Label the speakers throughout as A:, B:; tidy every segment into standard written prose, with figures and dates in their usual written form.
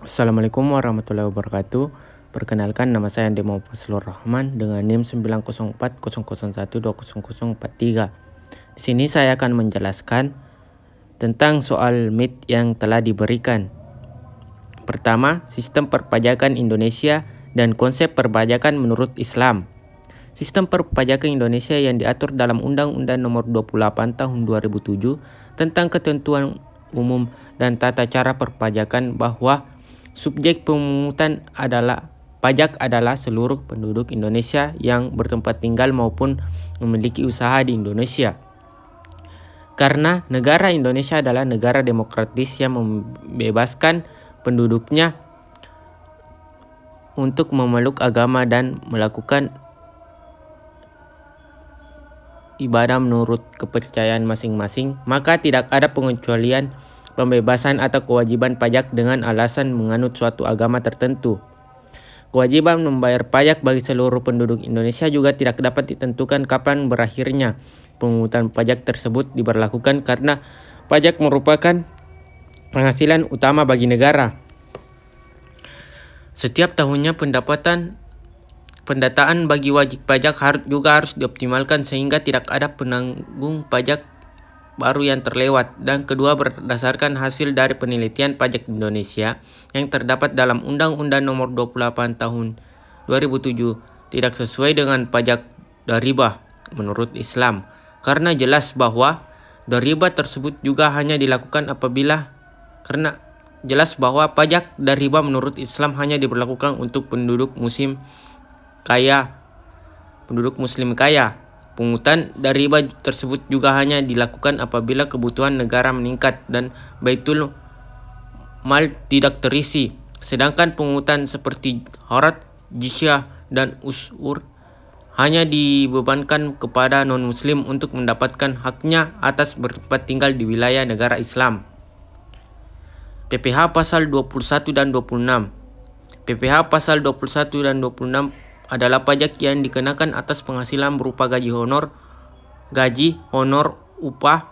A: Assalamualaikum warahmatullahi wabarakatuh. Perkenalkan, nama saya Demo Fazlur Rahman dengan NIM 90400120043. Di sini saya akan menjelaskan tentang soal MIT yang telah diberikan. Pertama, sistem perpajakan Indonesia dan konsep perpajakan menurut Islam. Sistem perpajakan Indonesia yang diatur dalam Undang-Undang Nomor 28 Tahun 2007 tentang ketentuan umum dan tata cara perpajakan bahwa subjek pemungutan pajak adalah seluruh penduduk Indonesia yang bertempat tinggal maupun memiliki usaha di Indonesia. Karena negara Indonesia adalah negara demokratis yang membebaskan penduduknya untuk memeluk agama dan melakukan ibadah menurut kepercayaan masing-masing, maka tidak ada pengecualian pembebasan atau kewajiban pajak dengan alasan menganut suatu agama tertentu. Kewajiban membayar pajak bagi seluruh penduduk Indonesia juga tidak dapat ditentukan kapan berakhirnya. Pemungutan pajak tersebut diberlakukan karena pajak merupakan penghasilan utama bagi negara. Setiap tahunnya pendataan bagi wajib pajak harus dioptimalkan sehingga tidak ada penanggung pajak baru yang terlewat. Dan kedua, berdasarkan hasil dari penelitian pajak Indonesia yang terdapat dalam Undang-Undang Nomor 28 Tahun 2007 tidak sesuai dengan pajak dharibah menurut Islam, karena jelas bahwa dharibah tersebut juga hanya dilakukan pajak dharibah menurut Islam hanya diberlakukan untuk penduduk muslim kaya. Pungutan dharibah tersebut juga hanya dilakukan apabila kebutuhan negara meningkat dan baitul mal tidak terisi. Sedangkan pungutan seperti harat, jizyah, dan usur hanya dibebankan kepada non-muslim untuk mendapatkan haknya atas bertempat tinggal di wilayah negara Islam. PPh pasal 21 dan 26. PPh pasal 21 dan 26 adalah pajak yang dikenakan atas penghasilan berupa gaji, honor, upah,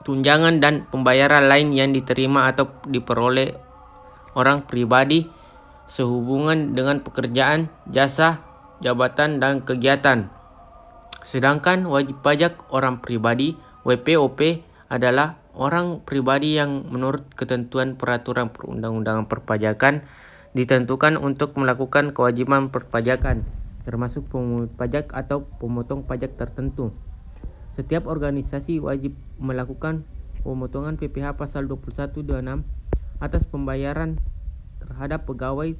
A: tunjangan, dan pembayaran lain yang diterima atau diperoleh orang pribadi sehubungan dengan pekerjaan, jasa, jabatan, dan kegiatan. Sedangkan wajib pajak orang pribadi (WPOP) adalah orang pribadi yang menurut ketentuan peraturan perundang-undangan perpajakan ditentukan untuk melakukan kewajiban perpajakan, termasuk pemungut pajak atau pemotong pajak tertentu. Setiap organisasi wajib melakukan pemotongan PPh pasal 21-26 atas pembayaran terhadap pegawai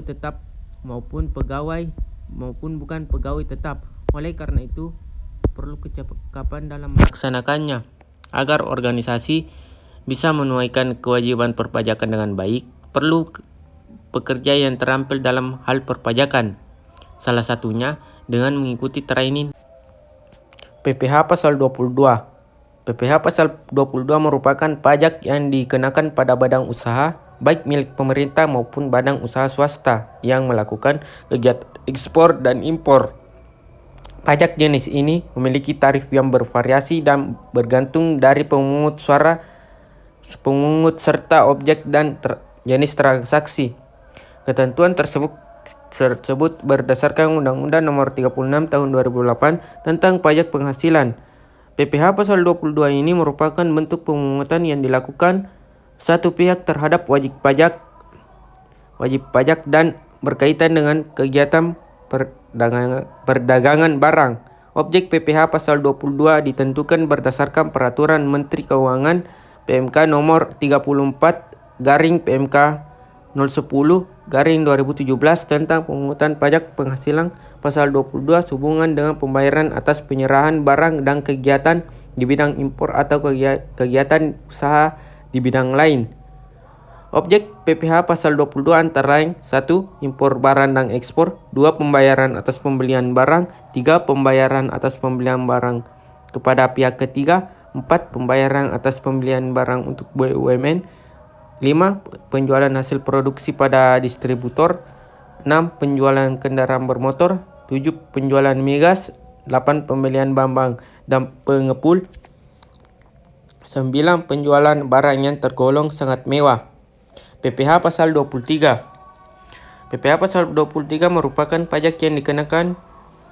A: tetap maupun bukan pegawai tetap. Oleh karena itu, perlu kecakapan dalam melaksanakannya agar organisasi bisa menunaikan kewajiban perpajakan dengan baik. Perlu pekerja yang terampil dalam hal perpajakan, salah satunya dengan mengikuti training. PPh pasal 22. PPh pasal 22 merupakan pajak yang dikenakan pada badan usaha baik milik pemerintah maupun badan usaha swasta yang melakukan kegiatan ekspor dan impor. Pajak jenis ini memiliki tarif yang bervariasi dan bergantung dari pemungut serta objek dan jenis transaksi. Ketentuan tersebut berdasarkan Undang-Undang Nomor 36 Tahun 2008 tentang pajak penghasilan. PPh pasal 22 ini merupakan bentuk pemungutan yang dilakukan satu pihak terhadap wajib pajak dan berkaitan dengan kegiatan perdagangan barang. Objek PPh pasal 22 ditentukan berdasarkan Peraturan Menteri Keuangan PMK nomor 34/PMK 010/2017 tentang pemungutan pajak penghasilan pasal 22 sehubungan dengan pembayaran atas penyerahan barang dan kegiatan di bidang impor atau kegiatan usaha di bidang lain. Objek PPh pasal 22 antara lain: 1. Impor barang dan ekspor. 2. Pembayaran atas pembelian barang. 3. Pembayaran atas pembelian barang kepada pihak ketiga. 4. Pembayaran atas pembelian barang untuk BUMN. 5. Penjualan hasil produksi pada distributor. 6. Penjualan kendaraan bermotor. 7. Penjualan migas. 8. Pembelian bahan dan pengepul. 9. Penjualan barang yang tergolong sangat mewah. PPh pasal 23. PPh pasal 23 merupakan pajak yang dikenakan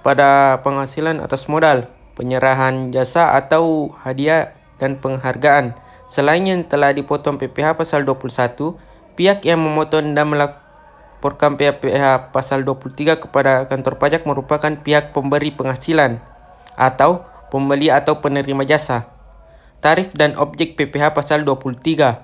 A: pada penghasilan atas modal, penyerahan jasa atau hadiah dan penghargaan. Selain yang telah dipotong PPh pasal 21, pihak yang memotong dan melaporkan PPh pasal 23 kepada kantor pajak merupakan pihak pemberi penghasilan atau pembeli atau penerima jasa. Tarif dan objek PPh pasal 23.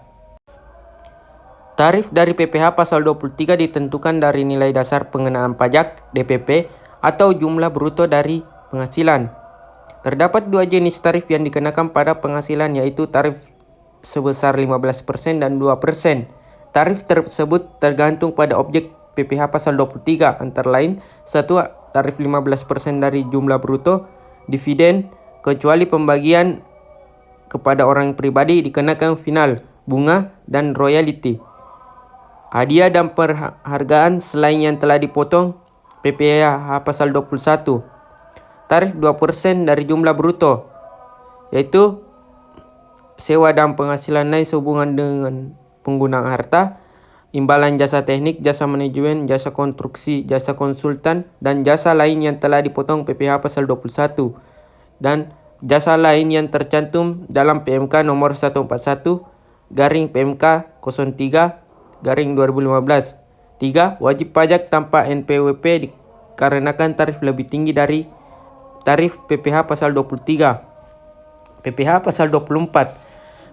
A: Tarif dari PPh pasal 23 ditentukan dari nilai dasar pengenaan pajak DPP atau jumlah bruto dari penghasilan. Terdapat dua jenis tarif yang dikenakan pada penghasilan, yaitu tarif sebesar 15% dan 2%. Tarif tersebut tergantung pada objek PPh pasal 23, antara lain 1. Tarif 15% dari jumlah bruto, dividen, kecuali pembagian kepada orang pribadi dikenakan final, bunga, dan royalti. Hadiah dan penghargaan selain yang telah dipotong PPh pasal 21. Tarif 2% dari jumlah bruto, yaitu sewa dan penghasilan lain sehubungan dengan penggunaan harta, imbalan jasa teknik, jasa manajemen, jasa konstruksi, jasa konsultan, dan jasa lain yang telah dipotong PPh pasal 21. Dan jasa lain yang tercantum dalam PMK nomor 141 garing PMK 03 garing 2015. 3. Wajib pajak tanpa NPWP dikarenakan tarif lebih tinggi dari tarif PPh pasal 23. PPh pasal 24.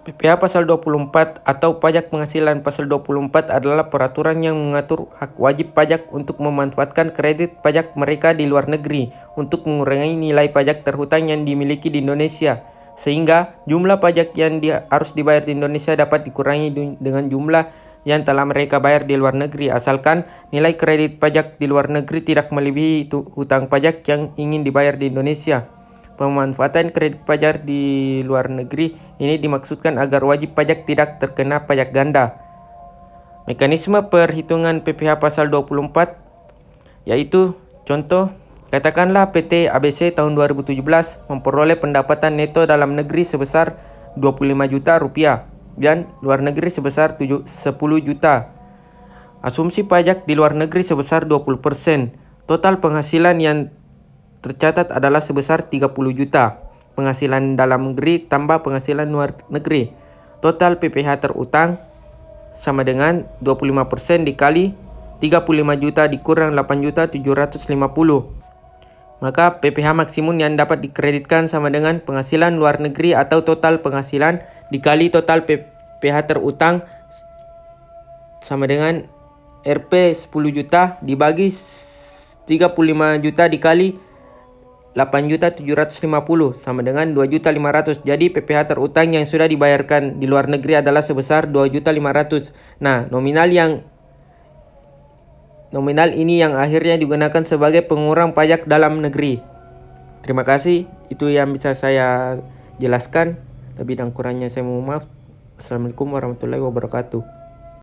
A: PPh pasal 24 atau pajak penghasilan pasal 24 adalah peraturan yang mengatur hak wajib pajak untuk memanfaatkan kredit pajak mereka di luar negeri untuk mengurangi nilai pajak terhutang yang dimiliki di Indonesia, sehingga jumlah pajak yang harus dibayar di Indonesia dapat dikurangi dengan jumlah yang telah mereka bayar di luar negeri, asalkan nilai kredit pajak di luar negeri tidak melebihi hutang pajak yang ingin dibayar di Indonesia. Pemanfaatan kredit pajak di luar negeri ini dimaksudkan agar wajib pajak tidak terkena pajak ganda. Mekanisme perhitungan PPh pasal 24 yaitu contoh, katakanlah PT ABC tahun 2017 memperoleh pendapatan neto dalam negeri sebesar 25 juta rupiah dan luar negeri sebesar 10 juta. Asumsi pajak di luar negeri sebesar 20%. Total penghasilan yang tercatat adalah sebesar 30 juta. Penghasilan dalam negeri tambah penghasilan luar negeri. Total PPh terutang sama dengan 25% dikali 35 juta dikurang 8 juta 750. Maka PPh maksimum yang dapat dikreditkan sama dengan penghasilan luar negeri atau total penghasilan dikali total PPh terutang sama dengan Rp 10 juta dibagi 35 juta dikali 8.750 sama dengan 2.500. Jadi PPh terutang yang sudah dibayarkan di luar negeri adalah sebesar 2.500. Nah, nominal ini yang akhirnya digunakan sebagai pengurang pajak dalam negeri. Terima kasih, itu yang bisa saya jelaskan. Lebih dan kurangnya saya mohon maaf. Assalamualaikum warahmatullahi wabarakatuh.